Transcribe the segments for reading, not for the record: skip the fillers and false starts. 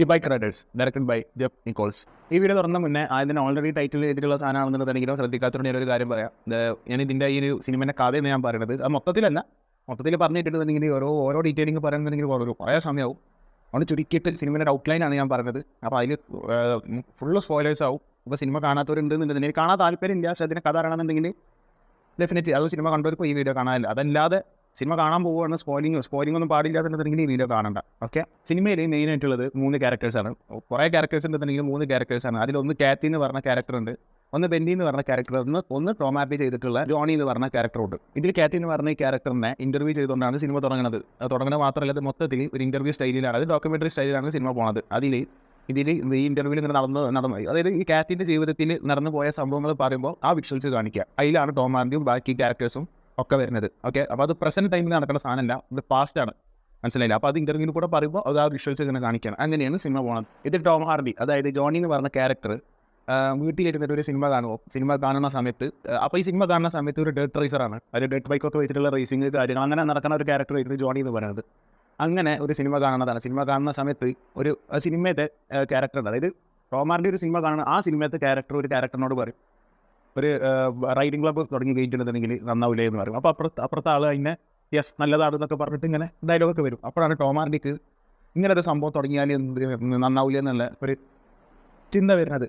The bike Riders directed by Jeff Nichols. ഈ video തുറന്ന മുന്നേ ആദ്യം ഓൾറെഡി ടൈറ്റിൽ എഴുതിയിട്ടുള്ള സാധനമാണെന്നുണ്ടെങ്കിലും ശ്രദ്ധിക്കാത്തതുകൊണ്ട് ഞാനൊരു കാര്യം പറയാം. ഞാൻ ഇതിൻ്റെ ഈ ഒരു സിനിമേൻ്റെ കഥയാണ് ഞാൻ പറയുന്നത്. അത് മൊത്തത്തിൽ പറഞ്ഞിട്ടുണ്ടെന്നുണ്ടെങ്കിൽ ഓരോ ഡീറ്റെയിലിംഗ് പറയുന്നുണ്ടെങ്കിൽ കുറേ സമയമാവും. അതുകൊണ്ട് ചുരുക്കിയിട്ട് സിനിമയുടെ ഔട്ട്ലൈനാണ് ഞാൻ പറയുന്നത്. അപ്പോൾ അതിൽ ഫുള്ള് സ്പോയിലേഴ്സ് ആവും. അപ്പോൾ സിനിമ കാണാത്തവരുണ്ടെന്നുണ്ടെങ്കിൽ കാണാൻ താല്പര്യമില്ല, പക്ഷേ അതിൻ്റെ കഥ അറിയണമെന്നുണ്ടെങ്കിൽ ഡെഫിനറ്റ്ലി അത് സിനിമ കണ്ടവർക്കും ഈ വീഡിയോ കാണാനില്ല. അതല്ലാതെ സിനിമ കാണാൻ പോകുകയാണ് സ്പോയിലിംഗ് ഒന്നും പാടില്ലാന്നുണ്ടെങ്കിൽ ഈ വീഡിയോ കാണണ്ട. ഓക്കെ, സിനിമയിൽ മെയിൻ ആയിട്ടുള്ളത് 3 ക്യാരക്ടേഴ്സാണ്. കുറേ ക്യാരക്ടേഴ്സ് ഉണ്ടെന്നുണ്ടെങ്കിൽ 3 ക്യാരക്ടേഴ്സാണ്. അതിലൊന്ന് കാത്തി എന്ന് പറഞ്ഞ ക്യാരക്ടറുണ്ട്, ഒന്ന് ബെന്നി എന്ന് പറഞ്ഞ ക്യാരക്ടർ, ഒന്ന് ടോം ഹാർഡി ചെയ്തിട്ടുള്ള ജോണി എന്ന് പറഞ്ഞ ക്യാരക്ടറുണ്ട്. ഇതിൽ കാത്തി എന്ന് പറഞ്ഞ ഈ ക്യാരക്ടറിനെ ഇന്റർവ്യൂ ചെയ്തുകൊണ്ടാണ് സിനിമ തുടങ്ങുന്നത്. അത് തുടങ്ങുന്നത് മാത്രമല്ല, അത് മൊത്തത്തിൽ ഒരു ഇന്റർവ്യൂ സ്റ്റൈലിലാണ്, അത് ഡോക്യുമെന്ററി സ്റ്റൈലിലാണ് സിനിമ പോകുന്നത്. ഇതിൽ ഈ ഇന്റർവ്യൂവിൽ ഇങ്ങനെ നടന്നു അതായത് ഈ കാത്തിന്റെ ജീവിതത്തിൽ നടന്നു പോയ സംഭവങ്ങൾ പറയുമ്പോൾ ആ വിഷ്വൽസ് കാണിക്കുക. അതിലാണ് ടോം ഹാർഡിയും ബാക്കി ക്യാരക്ടേഴ്സും ഒക്കെ വരുന്നത്. ഓക്കെ, അപ്പോൾ അത് പ്രസന്റ് ടൈമിൽ നടക്കുന്ന സാധനമല്ല, ഇത് പാസ്റ്റ് ആണ്. മനസ്സിലായില്ല? അപ്പോൾ അത് ഇന്റർവ്യൂവിൽ കൂടെ പറയുമ്പോൾ അത് ആ വിഷ്വൽസ് ഇങ്ങനെ കാണിക്കുകയാണ്. അങ്ങനെയാണ് സിനിമ പോകുന്നത്. ഇത് ടോം ഹാർഡി, അതായത് ജോണി എന്ന് പറഞ്ഞ ക്യാരക്ടർ വീട്ടിലിരുന്നിട്ട് ഒരു സിനിമ കാണുന്ന സമയത്ത്, അപ്പോൾ ഈ സിനിമ കാണുന്ന സമയത്ത് ഒരു ഡേർട്ട് റേസറാണ്, ഒരു ഡേർട്ട് ബൈക്കൊക്കെ വെച്ചിട്ടുള്ള റേസിംഗ് കാര്യങ്ങൾ അങ്ങനെ നടക്കുന്ന ഒരു ക്യാരക്ടർ ആയിരുന്നു ജോണി എന്ന് പറയുന്നത്. അങ്ങനെ ഒരു സിനിമ കാണുന്നതാണ്. സിനിമ കാണുന്ന സമയത്ത് ഒരു സിനിമയത്തെ ക്യാരക്ടർ, അതായത് ടോം ഹാർഡി ഒരു സിനിമ കാണുന്ന ആ സിനിമയത്തെ ഒരു ക്യാരക്ടറിനോട് പറയും, ഒരു റൈഡിംഗ് ക്ലബ്ബ് തുടങ്ങി കഴിഞ്ഞിട്ടുണ്ടെന്നുണ്ടെങ്കിൽ നന്നാവില്ലേ എന്ന് പറയും. അപ്പോൾ അപ്പുറത്തെ ആൾ അതിനെ യെസ് നല്ലതാണെന്നൊക്കെ പറഞ്ഞിട്ട് ഇങ്ങനെ ഡയലോഗൊക്കെ വരും. അപ്പോഴാണ് ടോം ഹാർഡിക്ക് ഇങ്ങനെ ഒരു സംഭവം തുടങ്ങിയാൽ നന്നാവില്ല എന്നുള്ള ഒരു ചിന്ത വരുന്നത്.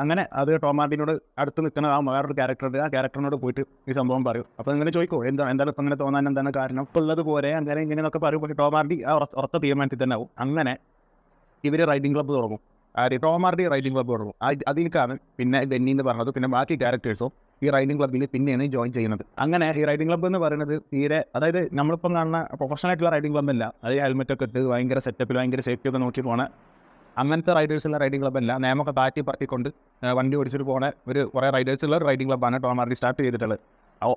അങ്ങനെ അത് ടോം ഹാർഡിനോട് അടുത്ത് നിൽക്കുന്ന ആ വേറൊരു ക്യാരക്ടറുണ്ട്, ആ ക്യാരക്ടറിനോട് പോയിട്ട് ഈ സംഭവം പറയും. അപ്പോൾ ഇങ്ങനെ ചോദിക്കോ എന്താണ് ഇപ്പം ഇങ്ങനെ തോന്നാൻ എന്താണ് കാരണം, ഇപ്പോൾ ഉള്ളതുപോലെ ഇങ്ങനെയൊക്കെ പറയും. പക്ഷേ ടോം ഹാർഡി ആ ഉറച്ച തീരുമാനത്തിൽ തന്നെ ആവും. അങ്ങനെ ഇവർ റൈഡിംഗ് ക്ലബ്ബ് തുടങ്ങും. ടോം ഹാർഡി റൈഡിംഗ് ക്ലബ്ബ് തുടങ്ങും. അതിലേക്കാണ് പിന്നെ ബെന്നി എന്ന് പറഞ്ഞത്, പിന്നെ ബാക്കി ക്യാരക്ടേഴ്സും ഈ റൈഡിംഗ് ക്ലബ്ബിൽ പിന്നെയാണ് ജോയിൻ ചെയ്യുന്നത്. അങ്ങനെ ഈ റൈഡിംഗ് ക്ലബ്ബ് എന്ന് പറയുന്നത് അതായത് നമ്മളിപ്പം കാണുന്ന പ്രൊഫഷണൽ ആയിട്ടുള്ള റൈഡിംഗ് ക്ലബ്ബ് അല്ല. അത് ഹെൽമെറ്റൊക്കെ ഇട്ട് ഭയങ്കര സെറ്റപ്പിൽ ഭയങ്കര സേഫ്റ്റി ഒക്കെ നോക്കി പോകണ അങ്ങനത്തെ റൈഡേഴ്സുള്ള റൈഡിംഗ് ക്ലബ്ബല്ല. നിയമൊക്കെ പറത്തിക്കൊണ്ട് വണ്ടി ഓടിച്ചിട്ട് പോകണ കുറേ റൈഡേഴ്സുള്ള റൈഡിംഗ് ക്ലബ്ബാണ് ടോം ഹാർഡി സ്റ്റാർട്ട് ചെയ്തിട്ടുള്ളത്.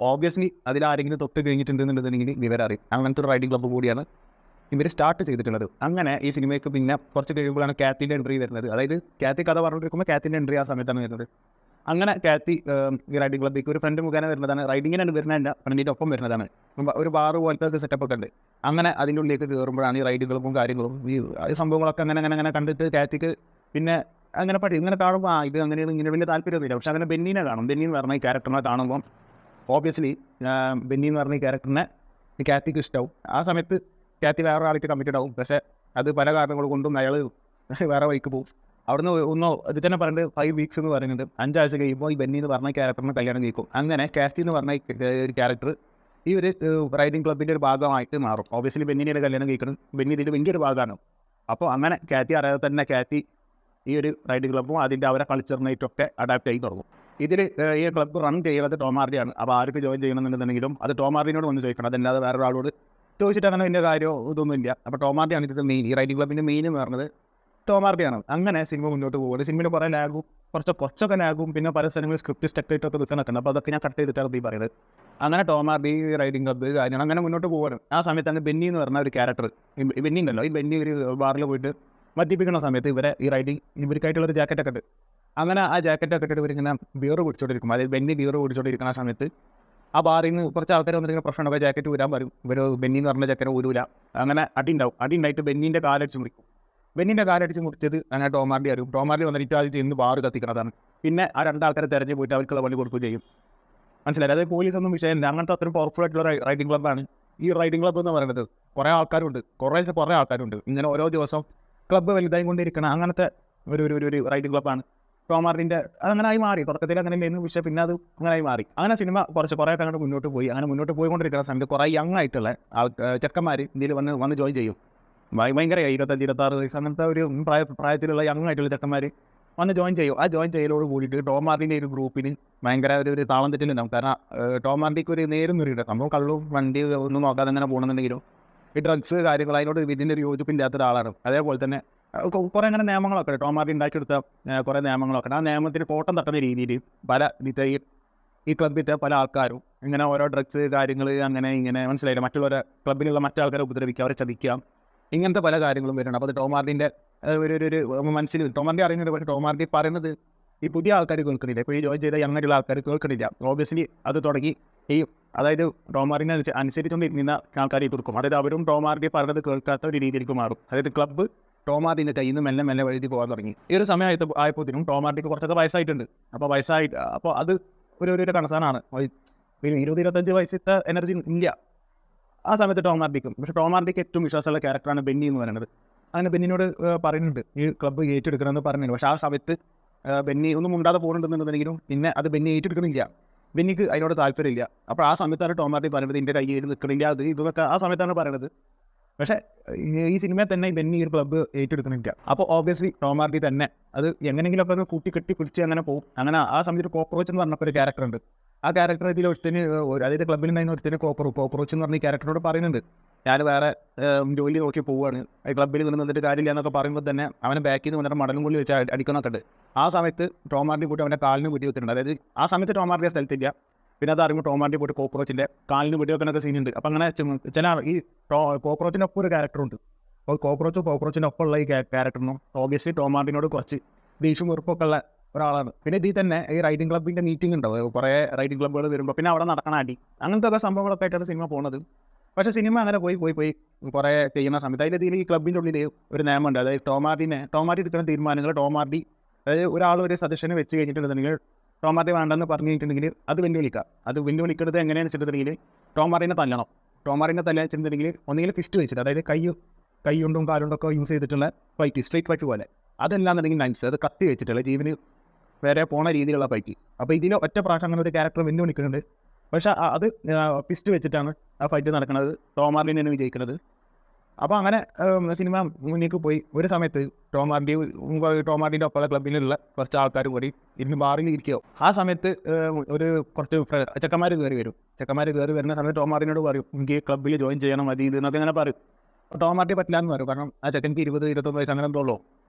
ഓബ്വിയസ്ലി അതിലാരെങ്കിലും തൊട്ട് കഴിഞ്ഞിട്ടുണ്ടെന്നുണ്ടെങ്കിൽ വിവരം അറിയും. അങ്ങനത്തെ ഒരു റൈഡിംഗ് ക്ലബ്ബ് കൂടിയാണ് ഇവർ സ്റ്റാർട്ട് ചെയ്തിട്ടുള്ളത്. അങ്ങനെ ഈ സിനിമയ്ക്ക് പിന്നെ കുറച്ച് കഴിയുമ്പോഴാണ് കാത്തിൻ്റെ എൻട്രി വരുന്നത്. അതായത് കാത്തി കഥ പറഞ്ഞിരിക്കുമ്പോൾ കാത്തിൻ്റെ എൻട്രി ആ സമയത്താണ് വരുന്നത്. അങ്ങനെ കാത്തി ഈ റൈഡിംഗ് ക്ലബ്ബിലേക്ക് ഒരു ഫ്രണ്ട് മുഖേന വരുന്നതാണ്. റൈഡിങ്ങിനാണ് വരുന്നതല്ല, ഫ്രണ്ടിൻ്റെ ഒപ്പം വരുന്നതാണ്. ഒരു ബാറ് പോലത്തെ സെറ്റപ്പ് ഒക്കെ ഉണ്ട്. അങ്ങനെ അതിൻ്റെ ഉള്ളിലേക്ക് കയറുമ്പോഴാണ് ഈ റൈഡ് ക്ലബ്ബും കാര്യങ്ങളും ഈ സംഭവങ്ങളൊക്കെ അങ്ങനെ കണ്ടിട്ട് കാത്തിക്ക് പിന്നെ ഇങ്ങനെ കാണുമ്പോൾ ഇത് അങ്ങനെയാണ് ഇങ്ങനെ വലിയ താല്പര്യമൊന്നുമില്ല. പക്ഷേ അങ്ങനെ ബെന്നീനെ കാണും. ബെന്നി എന്ന് പറഞ്ഞ ഈ ക്യാരക്ടറിനെ കാണുമ്പോൾ ഓബ്വിയസ്ലി ബെന്നി എന്ന് പറഞ്ഞ ഈ ക്യാരക്ടറിനെ ഈ കാത്തിക്ക് ഇഷ്ടമാവും. ആ സമയത്ത് കാത്തി വേറെ ആൾക്ക് കമ്മിറ്റഡ് ആവും. പക്ഷേ അത് പല കാരണങ്ങൾ കൊണ്ടും അയാൾ വേറെ വഴിക്ക് പോകും. അവിടുന്ന് ഇത് തന്നെ പറഞ്ഞിട്ട് 5 weeks എന്ന് പറയുന്നുണ്ട്. 5 ആഴ്ച കഴിയുമ്പോൾ ഈ ബെന്നി എന്ന് പറഞ്ഞ ക്യാരക്ടറിനെ കല്യാണം കഴിക്കും. അങ്ങനെ കാത്തി എന്ന് പറഞ്ഞ ഒരു ക്യാരക്ടർ ഈ ഒരു റൈഡിംഗ് ക്ലബിൻ്റെ ഒരു ഭാഗമായിട്ട് മാറും. ഓബ്വിയസ്ലി ബെന്നിയുടെ കല്യാണം കഴിക്കണം, ബെന്നി ഇതിൻ്റെ വലിയൊരു ഭാഗമാണ്. അപ്പോൾ അങ്ങനെ കാത്തി അറിയാതെ തന്നെ കാത്തി ഈ ഒരു റൈഡിംഗ് ക്ലബ്ബും അതിൻ്റെ അവരെ കൾച്ചറിനായിട്ടൊക്കെ അഡാപ്റ്റ് ആയി തുടങ്ങും. ഇതിൽ ഈ ക്ലബ്ബ് റൺ ചെയ്യുന്നത് ടോം ഹാർഡിയാണ്. അപ്പോൾ ആർക്ക് ജോയിൻ ചെയ്യണമെന്നുണ്ടെങ്കിലും അത് ടോം ഹാർഡിനോട് വന്ന് ചോദിക്കണം, അതല്ലാതെ വേറൊരാളോട് ചോദിച്ചിട്ട് അങ്ങനെ വലിയ കാര്യമോ ഇതൊന്നും ഇല്ല. അപ്പോൾ ടോം ഹാർഡിയാണ് ഇതിൻ്റെ മെയിൻ, ഈ റൈഡിംഗ് ക്ലബിൻ്റെ മെയിൻ എന്ന് പറഞ്ഞത് ടോം ഹാർഡിയാണ്. അങ്ങനെ സിനിമ മുന്നോട്ട് പോകുന്നത്. സിനിമയിൽ കുറേ ലാഗും കുറച്ചൊക്കെ ലാഗും പിന്നെ പല സ്ഥലങ്ങളിൽ സ്ക്രിപ്റ്റ് സ്റ്റക്കായിട്ടൊക്കെ നിൽക്കണൊക്കെ ഉണ്ട്. അപ്പോൾ അതൊക്കെ ഞാൻ കട്ട് ചെയ്തിട്ടാണ് ഈ പറയുന്നത്. അങ്ങനെ ടോം ഹാർഡി റൈഡിംഗ് ക്ലബ്ബ് കാര്യമാണ് അങ്ങനെ മുന്നോട്ട് പോകുകയാണ്. ആ സമയത്താണ് ബെന്നി എന്ന് പറഞ്ഞ ഒരു ക്യാരക്ടർ, ഈ ബെന്നി ഉണ്ടല്ലോ, ഈ ബെന്നി ഒരു ബാറിൽ പോയിട്ട് മദ്യപിക്കുന്ന സമയത്ത് ഇവർക്കായിട്ടുള്ളൊരു ജാക്കറ്റൊക്കെ ഉണ്ട്. അങ്ങനെ ആ ജാക്കറ്റൊക്കെ ഇട്ടിട്ട് ഇവരിങ്ങനെ ബിയർ കുടിച്ചോണ്ടിരിക്കും. അതായത് ബെന്നി ബിയർ കുടിച്ചോണ്ടിരിക്കുന്ന സമയത്ത് ആ ബാറിൽ നിന്ന് കുറച്ച് ആൾക്കാർ വന്നിരിക്കുന്ന പ്രശ്നമൊക്കെ ജാക്കറ്റ് ഊരാൻ പറയും. ബെന്നി എന്ന് പറഞ്ഞ ജാക്കറ്റ് ഊരൂല. അങ്ങനെ അടി ഉണ്ടായിട്ട് ബെന്നിൻ്റെ കാലടിച്ച് മുറിക്കും. ബെന്നിൻ്റെ കാലടിച്ച് മുറിച്ചത് അങ്ങനെ ടോം ഹാർഡി അറിയും. ടോം ഹാർഡി വന്നിട്ട് അത് ചെയ്യുന്നത് ബാറ് കത്തിക്കുന്നതാണ്. പിന്നെ ആ 2 ആൾക്കാരെ തെരഞ്ഞു പോയിട്ട് അവർക്കുള്ള പണി കൊടുക്കുകയും ചെയ്യും. മനസ്സിലായി? അതായത് പോലീസൊന്നും വിഷയമില്ല. അങ്ങനത്തെ അത്രയും പവർഫുൾ ആയിട്ടുള്ള റൈഡിംഗ് ക്ലബ്ബാണ് ഈ റൈഡിംഗ് ക്ലബ്ബ് എന്ന് പറയുന്നത്. കുറേ ആൾക്കാരുണ്ട്. ഇങ്ങനെ ഓരോ ദിവസം ക്ലബ്ബ് വലുതായി കൊണ്ടിരിക്കണം. അങ്ങനത്തെ ഒരു റൈഡിംഗ് ക്ലബ്ബാണ് ടോം ഹാർഡിൻ്റെ. അങ്ങനെയായി മാറി. തുടക്കത്തിൽ അങ്ങനെ ഉണ്ടായിരുന്നു, പക്ഷേ പിന്നെ അത് അങ്ങനെയായി മാറി. അങ്ങനെ സിനിമ കുറേ അങ്ങോട്ട് മുന്നോട്ട് പോയി. അങ്ങനെ മുന്നോട്ട് പോയിക്കൊണ്ടിരിക്കുന്ന സമയത്ത് കുറേ യങ് ആയിട്ടുള്ള ചെക്കന്മാർ ഇതിൽ വന്ന് ജോയിൻ ചെയ്യും. ഭയങ്കര 25-26 വയസ്സ് അങ്ങനത്തെ ഒരു പ്രായത്തിലുള്ള യങ് ആയിട്ടുള്ള ചെക്കന്മാർ വന്ന് ജോയിൻ ചെയ്യും. ആ ജോയിൻ ചെയ്യലോട് കൂടിയിട്ട് ടോം ഹാർഡിൻ്റെ ഒരു ഗ്രൂപ്പിന് ഭയങ്കര ഒരു താളം തെറ്റിലുണ്ടാവും. കാരണം ടോം ഹാർഡിക്ക് ഒരു നേരും നിറിയുണ്ട്. സംഭവം കള്ളും വണ്ടി ഒന്നും നോക്കാതെ അങ്ങനെ പോകണമെന്നുണ്ടെങ്കിലും ഈ ഡ്രഗ്സ് കാര്യങ്ങൾ അതിനോട് ഇതിൻ്റെ ഒരു യോജിപ്പില്ലാത്ത ഒരാളാണ്. അതേപോലെ തന്നെ കുറേ അങ്ങനെ നിയമങ്ങളൊക്കെ ടോം ഹാർഡി ഉണ്ടാക്കിയെടുത്ത കുറേ നിയമങ്ങളൊക്കെ. ആ നിയമത്തിന് കോട്ടം തട്ടുന്ന രീതിയിൽ ഈ ക്ലബ്ബിലത്തെ പല ആൾക്കാരും ഇങ്ങനെ ഓരോ ഡ്രഗ്സ് കാര്യങ്ങൾ ഇങ്ങനെ മനസ്സിലായില്ല, മറ്റുള്ളവരെ ക്ലബ്ബിലുള്ള മറ്റാൾക്കാരെ ഉപദ്രവിക്കുക, അവരെ ചതിക്കുക, ഇങ്ങനത്തെ പല കാര്യങ്ങളും വരുന്നുണ്ട്. അപ്പോൾ അത് ടോം ഹാർഡിൻ്റെ ഒരു മനസ്സിൽ ടോം ഹാർഡി അറിയുന്നുണ്ട്. പക്ഷേ ടോം ഹാർഡി പറയുന്നത് ഈ പുതിയ ആൾക്കാർ കേൾക്കണില്ല. ഇപ്പോൾ ഈ ജോയിൻ ചെയ്ത യങ്ങായിട്ടുള്ള ആൾക്കാർ കേൾക്കണില്ല. ഓബ്വിയസ്ലി അത് തുടങ്ങി അതായത് ടോം ഹാർഡിനെ അനുസരിച്ചുകൊണ്ട് നിന്ന ആൾക്കാരെ കൊടുക്കും. അതായത് അവരും ടോം ഹാർഡി പറഞ്ഞത് കേൾക്കാത്ത ഒരു രീതിയിലേക്ക് മാറും. അതായത് ക്ലബ്ബ് ടോമാർഡിൻ്റെ കയ്യിൽ നിന്ന് മെല്ലെ മെല്ലെ വഴുതി പോകാൻ തുടങ്ങി. ഈ ഒരു സമയം ആയപ്പോഴത്തേനും ടോമാർഡിക്ക് കുറച്ചൊക്കെ വയസ്സായിട്ടുണ്ട്. അപ്പോൾ അത് ഒരു കൺസേണാണ്. പിന്നെ 20-25 വയസ്സത്തെ എനർജി ഇല്ല ആ സമയത്ത് ടോമാർഡിക്കും. പക്ഷേ ടോമാർഡിക്ക് ഏറ്റവും വിശ്വാസമുള്ള ക്യാരക്ടറാണ് ബെന്നി എന്ന് പറയുന്നത്. അങ്ങനെ ബെന്നിനോട് പറയുന്നുണ്ട് ഈ ക്ലബ്ബ് ഏറ്റെടുക്കണമെന്ന് പറയുന്നുണ്ട്. പക്ഷേ ആ സമയത്ത് ബെന്നി ഒന്നും മുണ്ടാതെ പോകുന്നുണ്ടെന്നുണ്ടെങ്കിലും പിന്നെ അത് ബെന്നി ഏറ്റെടുക്കണില്ല. ബെന്നിക്ക് അതിനോട് താല്പര്യമില്ല. അപ്പോൾ ആ സമയത്താണ് ടോമാർഡി പറയുന്നത് എൻ്റെ കയ്യിൽ നിൽക്കണില്ല ഇതൊക്കെ ആ സമയത്താണ് പറയുന്നത്. പക്ഷേ ഈ സിനിമയിൽ തന്നെ ബെന്നി ഒരു ക്ലബ്ബ് ഏറ്റെടുക്കണില്ല. അപ്പോൾ ഓബ്വിയസ്ലി ടോമാർഡി തന്നെ അത് എങ്ങനെയെങ്കിലുമൊക്കെ ഒന്ന് കൂട്ടി പിടിച്ച് അങ്ങനെ പോകും. അങ്ങനെ ആ സമയത്ത് കോക്രോച്ച് എന്ന് പറഞ്ഞപ്പോൾ ഒരു ക്യാരക്ടറുണ്ട്. ആ ക്യാരക്ടർ ഇതിൽ ഒരുത്തിന്, അതായത് ക്ലബ്ബിൽ ഉണ്ടായിരുന്ന ഒരുത്തിന് കോക്രോച്ച് എന്ന് പറഞ്ഞ ഈ ക്യാരക്ടറോട് പറയുന്നുണ്ട് ഞാൻ വേറെ ജോലി നോക്കി പോവുകയാണ്, ക്ലബ്ബിൽ നിന്നിട്ട് കാര്യമില്ല എന്നൊക്കെ പറയുമ്പോൾ തന്നെ അവനെ ബാക്കിൽ നിന്ന് വന്നിട്ട് മടലും കൊള്ളി വെച്ച് അടിക്കണൊക്കെ ഉണ്ട്. ആ സമയത്ത് ടോമാർഡി പോയിട്ട് അവൻ്റെ കാലിന് വെടി വെക്കുന്നുണ്ട്. അതായത് ആ സമയത്ത് ടോമാർഡിയെ സ്ഥലത്തില്ല. പിന്നെ അത് അറിയുമ്പോൾ ടോമാർഡി പോയിട്ട് കോക്രോച്ചിൻ്റെ കാലിന് വെടി വെക്കാനൊക്കെ സീനുണ്ട്. അപ്പം അങ്ങനെ ചില ഈ കോക്രോച്ചിൻ്റെ ഒപ്പം ഒരു ക്യാരക്ടറുണ്ട്. അപ്പോൾ കോക്രോച്ചിൻ്റെ ഒപ്പമുള്ള ഈ ക്യാരക്ടറിനും ഓബിയസ്ലി ടോമാർഡിനോട് കുറച്ച് ദേഷ്യം വെറുപ്പൊക്കെ ഉള്ള ഒരാളാണ്. പിന്നെ ഇതിൽ തന്നെ ഈ റൈഡിംഗ് ക്ലബ്ബിൻ്റെ മീറ്റിംഗ് ഉണ്ടാവും. കുറേ റൈഡിംഗ് ക്ലബ്ബുകൾ വരുമ്പോൾ പിന്നെ അവിടെ നടക്കണ അടി അങ്ങനത്തെ ഒക്കെ സംഭവങ്ങളൊക്കെ ആയിട്ടാണ് സിനിമ പോകുന്നത്. പക്ഷേ സിനിമ അങ്ങനെ പോയി കുറേ ചെയ്യുന്ന സമയത്ത് ഇതിൽ ഈ ക്ലബ്ബിൻ്റെ ഉള്ളിൽ ഒരു നിയമമുണ്ട്. അതായത് ടോമാർഡി എടുക്കുന്ന തീരുമാനങ്ങൾ അതായത് ഒരാൾ ഒരു സജഷന് വെച്ച് കഴിഞ്ഞിട്ടുണ്ടെങ്കിൽ ടോമാർഡി വേണ്ടെന്ന് പറഞ്ഞു കഴിഞ്ഞിട്ടുണ്ടെങ്കിൽ അത് വെല്ലുവിളിക്കുന്നത് എങ്ങനെയാണെന്ന് വെച്ചിട്ടുണ്ടെങ്കിൽ ടോമാർഡിനെ തല്ലാൻ വെച്ചിട്ടുണ്ടെങ്കിൽ ഒന്നുകിൽ ഫിസ്റ്റ് വെച്ചിട്ട്, അതായത് കൈ കൊണ്ടും കാലുകൊണ്ടൊക്കെ യൂസ് ചെയ്തിട്ടുള്ള സ്ട്രൈറ്റ് ഫൈറ്റ് പോലെ, അതല്ലാന്നുണ്ടെങ്കിൽ നൈസ് അത് കത്തി വെച്ചിട്ടുള്ള ജീവന് വേറെ പോണ രീതിയിലുള്ള ഫൈറ്റ്. അപ്പോൾ ഇതിൽ ഒറ്റ പ്രാവശ്യം അങ്ങനെ ഒരു ക്യാരക്ടർ വെല്ലുവിളിക്കുന്നുണ്ട്. പക്ഷേ അത് ഫിസ്റ്റ് വെച്ചിട്ടാണ് ആ ഫൈറ്റ് നടക്കുന്നത്. ടോമാർഡിനെയാണ് വിജയിക്കുന്നത്. അപ്പോൾ അങ്ങനെ സിനിമ മുന്നേക്ക് പോയി. ഒരു സമയത്ത് ടോമാർഡിൻ്റെ ഒപ്പമുള്ള ക്ലബ്ബിലുള്ള കുറച്ച് ആൾക്കാർ കൂടി ഇരുന്ന് ബാറിൽ ഇരിക്കുകയോ. ആ സമയത്ത് കുറച്ച് ചെക്കന്മാർ കയറി വരുന്ന സമയത്ത് ടോമാർഡിനോട് പറയും എനിക്ക് ക്ലബ്ബിൽ ജോയിൻ ചെയ്യണം മതി എന്നൊക്കെ അങ്ങനെ പറയും. ടോമാർഡി പറ്റില്ല എന്ന് പറയും. കാരണം ആ ചെക്കൻക്ക് 20-21 വയസ്സ് അങ്ങനെ എന്തോളൂ.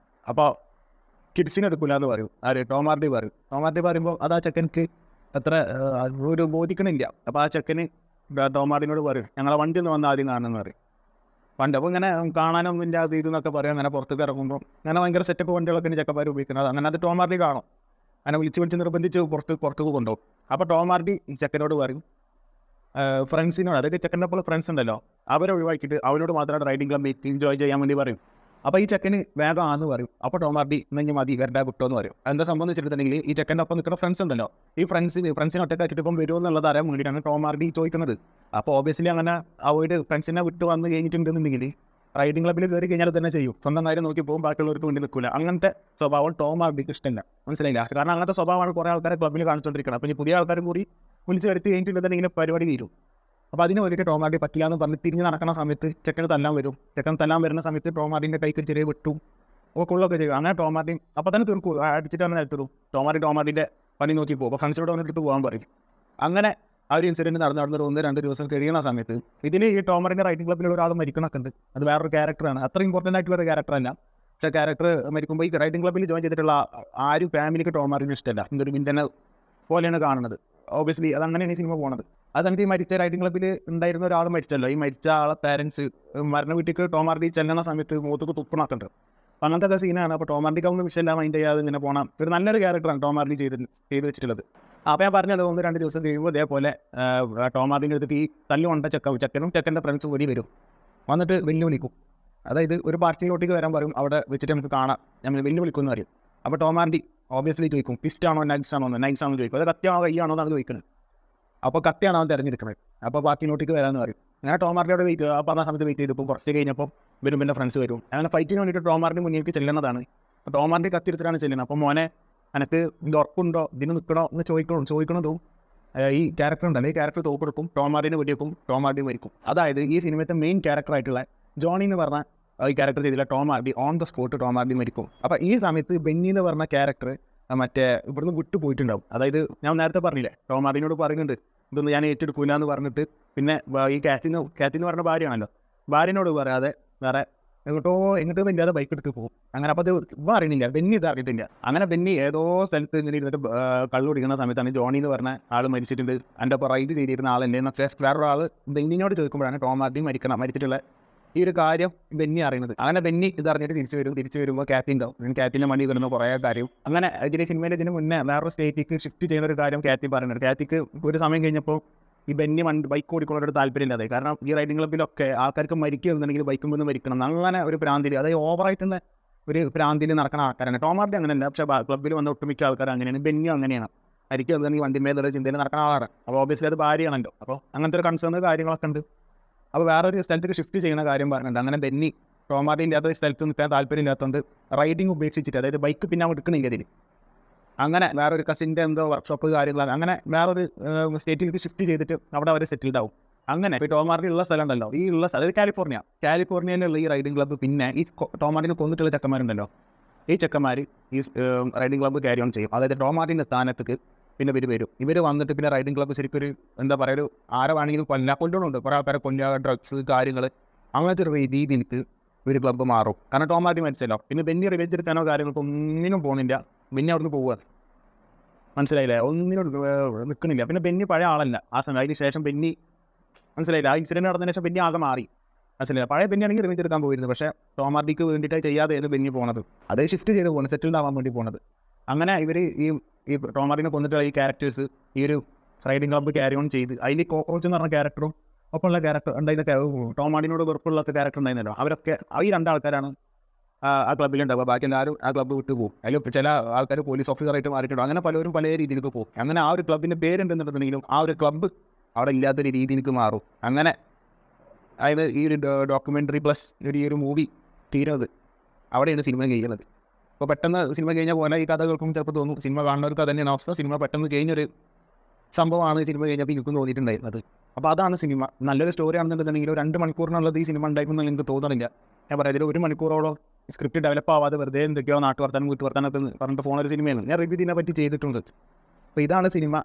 അപ്പോൾ കിഡ്സിനെ എടുക്കില്ല എന്ന് പറയും. ടോമാർഡി പറയുമ്പോൾ അത് ആ ചെക്കൻക്ക് അത്ര ഒരു ബോധിക്കണില്ല. അപ്പോൾ ആ ചെക്കന് ടോമാർഡിനോട് പറയും ഞങ്ങളെ വണ്ടി ഒന്ന് വന്ന് ആദ്യം കാണുമെന്ന് പറയും. വണ്ടി അപ്പോൾ ഇങ്ങനെ കാണാനൊന്നും ഇല്ല അത് ഇതെന്നൊക്കെ പറയും. അങ്ങനെ പുറത്തേക്ക് ഇറങ്ങുമ്പോൾ അങ്ങനെ ഭയങ്കര സെറ്റപ്പ് വണ്ടികളൊക്കെ ചെക്കന്മാർ ഉപയോഗിക്കുന്നത്. അങ്ങനെ അത് ടോമാർഡി കാണും. അങ്ങനെ വിളിച്ച് നിർബന്ധിച്ച് പുറത്തേക്ക് കൊണ്ടുപോകും. അപ്പോൾ ടോമാർഡി ഈ ചെക്കനോട് പറയും ഫ്രണ്ട്സിനോട്, അതായത് ചെക്കൻ്റെ പോലെ ഫ്രണ്ട്സ് ഉണ്ടല്ലോ അവരെ ഒഴിവാക്കിയിട്ട് അവനോട് മാത്രമാണ് റൈഡിംഗ് ക്ലബ് എൻജോയ് ചെയ്യാൻ വേണ്ടി പറയും. അപ്പോൾ ഈ ചെക്കന് വേഗം ആന്ന് പറയും. അപ്പോൾ ടോമാർഡി ഇന്നെങ്കിൽ മതി വരണ്ട വിട്ടോ എന്ന് പറയും. എന്താ സംഭവം എന്ന് വെച്ചിട്ടുണ്ടെങ്കിൽ ഈ ചെക്കൻ്റെ ഒപ്പം നിൽക്കുന്ന ഫ്രണ്ട്സ് ഉണ്ടല്ലോ, ഈ ഫ്രണ്ട്സിനെ ഒറ്റക്കാക്കിയിട്ട് ഇപ്പം വരുമോ എന്നുള്ളത് അറിയാൻ വേണ്ടിയിട്ടാണ് ടോമാർഡി ചോദിക്കുന്നത്. അപ്പോൾ ഓബിയസ്ലി അങ്ങനെ ഫ്രണ്ട്സിനെ വിട്ട് വന്ന് കഴിഞ്ഞിട്ടുണ്ടെന്നുണ്ടെങ്കിൽ റൈഡിംഗ് ക്ലബ്ബിൽ കയറി കഴിഞ്ഞാൽ തന്നെ ചെയ്യും. സ്വന്തം കാര്യം നോക്കി പോകും, ബാക്കിയുള്ളവർക്ക് വേണ്ടി നിൽക്കില്ല. അങ്ങനത്തെ സ്വഭാവം ടോമാർഡിക്ക് ഇഷ്ടമില്ല. മനസ്സിലായില്ല? കാരണം അങ്ങനത്തെ സ്വഭാവമാണ് കുറേ ആൾക്കാരെ ക്ലബ്ബിൽ കാണിച്ചുകൊണ്ടിരിക്കുന്നത്. അപ്പോൾ ഈ പുതിയ ആൾക്കാരും കൂടി വിളിച്ച് വരുത്തി കഴിഞ്ഞിട്ടുണ്ടെന്നുണ്ടെങ്കിൽ പരിപാടി തീരും. അപ്പോൾ അതിന് വേണ്ടിയിട്ട് ടോമാർഡി പറ്റില്ല എന്ന് പറഞ്ഞ് തിരിഞ്ഞ് നടക്കുന്ന സമയത്ത് ചെക്കൻ തല്ലാൻ വരുന്ന സമയത്ത് ടോമാർഡിൻ്റെ കൈക്ക് ചെറിയ വിട്ടും ഉള്ളൊക്കെ ചെയ്യും. അങ്ങനെ ടോമാർഡി അപ്പോൾ തന്നെ തീർക്കും, അടിച്ചിട്ടാണ് നിലത്തിടും. ടോമാർഡിൻ്റെ പണി നോക്കി പോകും. അപ്പോൾ ഫ്രണ്ട്സിനോട് വന്നിട്ട് പോകാൻ പറയും. അങ്ങനെ ആ ഒരു ഇൻസിഡൻറ്റ് നടന്ന് 1-2 ദിവസം കഴിയുന്ന സമയത്ത് ഇതിൽ ഈ ടോമാർഡിൻ്റെ റൈഡിംഗ് ക്ലബ്ബിലുള്ള ഒരാൾ മരിക്കണമൊക്കെ ഉണ്ട്. അത് വേറൊരു ക്യാരക്ടറാണ്, അത്ര ഇമ്പോർട്ടൻ്റ് ആയിട്ടുള്ള ക്യാരക്ടറല്ല. പക്ഷേ ക്യാരക്ടർ മരിക്കുമ്പോൾ ഈ റൈഡിംഗ് ക്ലബ്ബിൽ ജോയിൻ ചെയ്തിട്ടുള്ള ആരും ഫാമിലിക്ക് ടോമാർഡിന് ഇഷ്ടമല്ല. എന്തൊരു വില്ലനെ പോലെയാണ് കാണുന്നത്. ഓബിയസ്ലി അതങ്ങനെയാണ് ഈ സിനിമ പോകുന്നത്. അത് സമയത്ത് ഈ മരിച്ച റൈഡിംഗ് ക്ലബ്ബിൽ ഉണ്ടായിരുന്ന ഒരാൾ മരിച്ചല്ലോ, ഈ മരിച്ച ആളെ പാരൻസ് മരണ വീട്ടിലേക്ക് ടോമാർഡി ചെല്ലുന്ന സമയത്ത് മുഖത്തേക്ക് തുപ്പണൊക്കെയുണ്ട്. അപ്പോൾ അങ്ങനത്തെ സീനാണ്. അപ്പോൾ ടോമാർഡിക്ക് ഒന്നും വിഷയമില്ല, മൈൻഡ് ചെയ്യാതെ ഇങ്ങനെ പോകണം. ഒരു നല്ലൊരു ക്യാരക്ടറാണ് ടോമാർഡി ചെയ്ത് വെച്ചിട്ടുള്ളത്. അപ്പോൾ ഞാൻ പറഞ്ഞത് 1-2 ദിവസം കഴിയുമ്പോൾ ഇതേപോലെ ടോമാർഡിൻ്റെ അടുത്ത് ഈ തല്ലുകൊണ്ട ചെക്കനും ചെക്കൻ്റെ ഫ്രണ്ട്സും കൂടി വരും. വന്നിട്ട് വെല്ലുവിളിക്കും. അതായത് ഒരു പാർക്കിങ്ങിലോട്ടേക്ക് വരാൻ പറയും. അവിടെ വെച്ചിട്ട് നമുക്ക് കാണാം, നമ്മൾ വെല്ലുവിളിക്കുമെന്ന് പറയും. അപ്പോൾ ടോമാർഡി ഓബിയസ്ലി ചോദിക്കും പിസ്റ്റാണോ നൈസാണോ ചോദിക്കും. അത് കത്തിയാണോ കയ്യാണോ എന്നാണ് ചോദിക്കുന്നത്. അപ്പോൾ കത്തിയാണ് അവൻ തിരഞ്ഞെടുക്കുന്നത്. അപ്പോൾ ബാക്കിലോട്ടേക്ക് വരാമെന്ന് പറയും. അങ്ങനെ ടോമാർഡിയോട് പറഞ്ഞ സമയത്ത് വെയിറ്റ് ചെയ്തപ്പോൾ കുറച്ച് കഴിഞ്ഞപ്പോൾ പിന്നെ ഫ്രണ്ട്സ് വരും. അങ്ങനെ ഫൈറ്റിന് വേണ്ടിയിട്ട് ടോമാർഡി മുന്നിലേക്ക് ചെല്ലുന്നതാണ്. അപ്പോൾ ടോമാർഡി കത്തിയെടുത്തിട്ടാണ് ചെല്ലുന്നത്. അപ്പോൾ മോനെ എനിക്ക് ഇത് ഉറപ്പുണ്ടോ, ഇതിന് നിൽക്കണോ എന്ന് ചോദിക്കണതും ഈ ക്യാരക്ടർ ഉണ്ടല്ലോ, ഈ ക്യാരക്ടർ തോപ്പെടുക്കും, ടോമാർഡിനെ വെടിവെക്കും, ടോമാർഡി മരിക്കും. അതായത് ഈ സിനിമത്തെ മെയിൻ ക്യാരക്ടറായിട്ടുള്ള ജോണി എന്ന് പറഞ്ഞ ഈ ക്യാരക്ടർ ചെയ്തില്ല ടോമാർഡി ഓൺ ദ സ്പോട്ട് ടോമാർഡി മരിക്കും. അപ്പോൾ ഈ സമയത്ത് ബെന്നി എന്ന് പറഞ്ഞ ക്യാരക്ടർ ഇവിടുന്ന് വിട്ടു പോയിട്ടുണ്ടാവും. അതായത് ഞാൻ നേരത്തെ പറഞ്ഞില്ലേ ടോമാർഡിനോട് പറയുന്നുണ്ട് ഇതൊന്നും ഞാൻ ഏറ്റെടുക്കില്ല എന്ന് പറഞ്ഞിട്ട്, പിന്നെ ഈ കാത്തി എന്ന് പറഞ്ഞ ഭാര്യയാണല്ലോ, ഭാര്യനോട് പറയാതെ വേറെ എങ്ങോട്ടൊന്നും ഇല്ലാതെ ബൈക്ക് എടുത്ത് പോകും. അങ്ങനെ അപ്പോൾ അത് അറിയണില്ല, ബെന്നി ഇത് അറിഞ്ഞിട്ടില്ല. അങ്ങനെ ബെന്നി ഏതോ സ്ഥലത്ത് ഇങ്ങനെ ഇരുന്നിട്ട് കള്ളു കുടിക്കുന്ന സമയത്താണ് ജോണി എന്ന് പറഞ്ഞ ആൾ മരിച്ചിട്ടുണ്ട്, എൻ്റെ അപ്പോൾ റൈഡ് ചെയ്തിരുന്ന ആളല്ലേ എന്നൊക്കെ വേറൊരാൾ ബെന്നിനോട് ചോദിക്കുമ്പോഴാണ് ടോമാർഡി മരിച്ചിട്ടുള്ള ഈ ഒരു കാര്യം ബെന്നി അറിയുന്നത്. അങ്ങനെ ബെന്നി ഇത് അറിഞ്ഞിട്ട് തിരിച്ചു വരുമ്പോൾ കാത്തി ഉണ്ടാവും. കാത്തിൻ്റെ മണി വരുന്ന കുറേ കാര്യം. അങ്ങനെ ഇതിൻ്റെ സിനിമയിൽ ഇതിന് മുന്നേ വേറൊരു സ്റ്റേറ്റിലേക്ക് ഷിഫ്റ്റ് ചെയ്യുന്ന ഒരു കാര്യം കാത്തി പറയുന്നുണ്ട്. കാത്തിക്ക് ഒരു സമയം കഴിഞ്ഞപ്പോൾ ഈ ബെന്നി ബൈക്ക് ഓടിക്കുന്നവരോട് താല്പര്യമില്ലാതെ. കാരണം ഈ റൈഡിംഗ് ക്ലബ്ബിലൊക്കെ ആൾക്കാർക്ക് മരിക്കുന്നുണ്ടെങ്കിൽ ബൈക്കും കൊണ്ട് മരിക്കണം, അങ്ങനെ ഒരു പ്രാന്തിൽ, അതായത് ഓവറായിട്ടുള്ള ഒരു പ്രാന്തിൽ നടക്കുന്ന ആൾക്കാരാണ്. ടോം ഹാർഡി അങ്ങനെയല്ല, പക്ഷേ ക്ലബ്ബിൽ വന്ന ഒട്ടുമിക്ക ആൾക്കാർ അങ്ങനെയാണ്. ബെന്നിയും അങ്ങനെയാണ്, മരിക്കുന്നുണ്ടെങ്കിൽ വണ്ടിമേലുള്ള ചിന്തയിൽ നടക്കുന്ന ആളാണ്. അപ്പോൾ ഓബിയസ്ലി അത് ഭാര്യയാണല്ലോ, അപ്പോൾ അങ്ങനത്തെ ഒരു കൺസേൺ കാര്യങ്ങളൊക്കെ ഉണ്ട്. അപ്പോൾ വേറൊരു സ്ഥലത്തേക്ക് ഷിഫ്റ്റ് ചെയ്യുന്ന കാര്യം പറഞ്ഞിട്ടുണ്ട്. അങ്ങനെ ബെന്നി ടോം ഹാർഡി ഇല്ലാത്ത സ്ഥലത്ത് നിൽക്കാൻ താല്പര്യമില്ലാത്തതുകൊണ്ട് റൈഡിങ് ഉപേക്ഷിച്ചിട്ട്, അതായത് ബൈക്ക് പിന്നെ എടുക്കണില്ല ഇതിൽ, അങ്ങനെ വേറൊരു കസിൻ്റെ എന്തോ വർക്ക്ഷോപ്പ് കാര്യങ്ങളാണ്, അങ്ങനെ വേറൊരു സ്റ്റേറ്റിലേക്ക് ഷിഫ്റ്റ് ചെയ്തിട്ട് അവിടെ അവർ സെറ്റിൽഡ് ആവും. അങ്ങനെ ഇപ്പോൾ ടോം ഹാർഡി ഉള്ള സ്ഥലം ഉണ്ടല്ലോ, ഈ ഉള്ള സ്ഥലം കാലിഫോർണിയയിലുള്ള ഈ റൈഡിംഗ് ക്ലബ്ബ്, പിന്നെ ഈ ടോം ഹാർഡിനെ കൊന്നിട്ടുള്ള ചെക്കന്മാരുണ്ടല്ലോ, ഈ ചെക്കന്മാർ ഈ റൈഡിംഗ് ക്ലബ്ബ് ക്യാരി ഓൺ ചെയ്യും. അതായത് ടോം ഹാർഡിൻ്റെ സ്ഥാനത്തേക്ക് പിന്നെ ഇവർ വന്നിട്ട് പിന്നെ റൈഡിംഗ് ക്ലബ്ബ് ശരിക്കും ഒരു എന്താ പറയുക, ഒരു ആരെ വേണമെങ്കിലും കൊല്ലുന്നുണ്ട്, കുറേ ആൾക്കാരെ കൊല്ലുക, ഡ്രഗ്സ് കാര്യങ്ങൾ, അങ്ങനത്തെ ഒരു രീതിയിലേക്ക് ഒരു ക്ലബ്ബ് മാറും. കാരണം ടോം ഹാർഡി മരിച്ചല്ലോ. പിന്നെ ബെന്നി റിവെഞ്ച് എടുക്കാനോ കാര്യങ്ങൾക്കോ ഒന്നിനും പോകുന്നില്ല, ബെന്നി അവിടുന്ന് പോവുക, മനസ്സിലായില്ലേ, ഒന്നിനും നിൽക്കുന്നില്ല. പിന്നെ ബെന്നി പഴയ ആളല്ല ആ സമയം. അതിന് ശേഷം ബെന്നി, മനസ്സിലായില്ല, ആ ഇൻസിഡൻറ്റ് നടന്നതിന് ശേഷം ബെന്നി ആകെ മാറി, മനസ്സിലായില്ല. പഴയ ബെന്നി ആണെങ്കിൽ റിവെഞ്ച് എടുക്കാൻ പോയിരുന്നു, പക്ഷേ ടോം ഹാർഡിക്ക് വേണ്ടിയിട്ട് ചെയ്യാതെയാണ് ബെന്നി പോണത്, അത് ഷിഫ്റ്റ് ചെയ്ത് പോകുന്നത്, സെറ്റിൽഡ് ആവാൻ വേണ്ടി പോണത്. അങ്ങനെ ഇവർ ഈ ടോം ഹാർഡിനെ കൊന്നിട്ടുള്ള ഈ ക്യാരക്ടേഴ്സ് ഈ ഒരു റൈഡിംഗ് ക്ലബ്ബ് ക്യാരി ഓൺ ചെയ്ത്, അതിൽ കോക്രോച്ച് എന്ന് പറഞ്ഞ ക്യാരക്ടറും ഒപ്പമുള്ള ക്യാരക്ടർ ഉണ്ടായിരുന്ന, ടോം ഹാർഡിനോട് വെറുപ്പുള്ള ക്യാരക്ടർ ഉണ്ടായിരുന്നല്ലോ, അവരൊക്കെ ഈ രണ്ടാൾക്കാരാണ് ആ ക്ലബ്ബിലുണ്ടാവുക. ബാക്കി എല്ലാവരും ആ ക്ലബ്ബ് വിട്ട് പോകും. അതിൽ ചില ആൾക്കാർ പോലീസ് ഓഫീസറായിട്ട് മാറിയിട്ടുണ്ടോ, അങ്ങനെ പലരും പല രീതിയിലേക്ക് പോകും. അങ്ങനെ ആ ഒരു ക്ലബ്ബിൻ്റെ പേരുണ്ടെന്നുണ്ടെങ്കിലും ആ ഒരു ക്ലബ്ബ് അവിടെ ഇല്ലാത്തൊരു രീതിയിലേക്ക് മാറും. അങ്ങനെ അതായത് ഈ ഒരു ഡോക്യുമെൻ്ററി പ്ലസ് ഈ ഒരു മൂവി തീരുന്നത് അവിടെയാണ് സിനിമ കഴിയുന്നത്. അപ്പോൾ പെട്ടെന്ന് സിനിമ കഴിഞ്ഞ പോലെ ഈ കഥ കേൾക്കുമ്പോൾ ചിലപ്പോൾ തോന്നും സിനിമ കാണുന്നവർക്ക് തന്നെയാണ് അവസ്ഥ. സിനിമ പെട്ടെന്ന് കഴിഞ്ഞൊരു സംഭവമാണ് സിനിമ കഴിഞ്ഞപ്പോൾ എനിക്കും തോന്നിയിട്ടുണ്ടായിരുന്നത്. അപ്പോൾ അതാണ് സിനിമ. നല്ലൊരു സ്റ്റോറി ആണെന്നുണ്ടെങ്കിൽ 2 മണിക്കൂറിനുള്ളത് ഈ സിനിമ ഉണ്ടായിരുന്നു എനിക്ക് തോന്നുന്നില്ല. ഞാൻ പറയാം, ഇതിൽ 1 മണിക്കൂറോളം സ്ക്രിപ്റ്റ് ഡെവലപ്പ് ആവാതെ വെറുതെ എന്തൊക്കെയോ നാട്ടുവർത്താനം വീട്ടുവർത്താനൊക്കെ പറഞ്ഞിട്ട് പോകുന്ന ഒരു സിനിമയാണ്. ഞാൻ റിവ്യൂ ഇതിനെ പറ്റി ചെയ്തിട്ടുണ്ട്. അപ്പോൾ ഇതാണ് സിനിമ.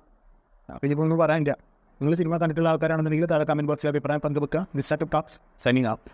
അപ്പോൾ ഇതിപ്പോൾ ഒന്നും പറയാനില്ല. നിങ്ങൾ സിനിമ കണ്ടിട്ടുള്ള ആൾക്കാരാണെന്നുണ്ടെങ്കിൽ താഴെ കമൻറ്റ് ബോക്സിൽ അഭിപ്രായം പങ്കുവെക്കുക. This setup talks signing out.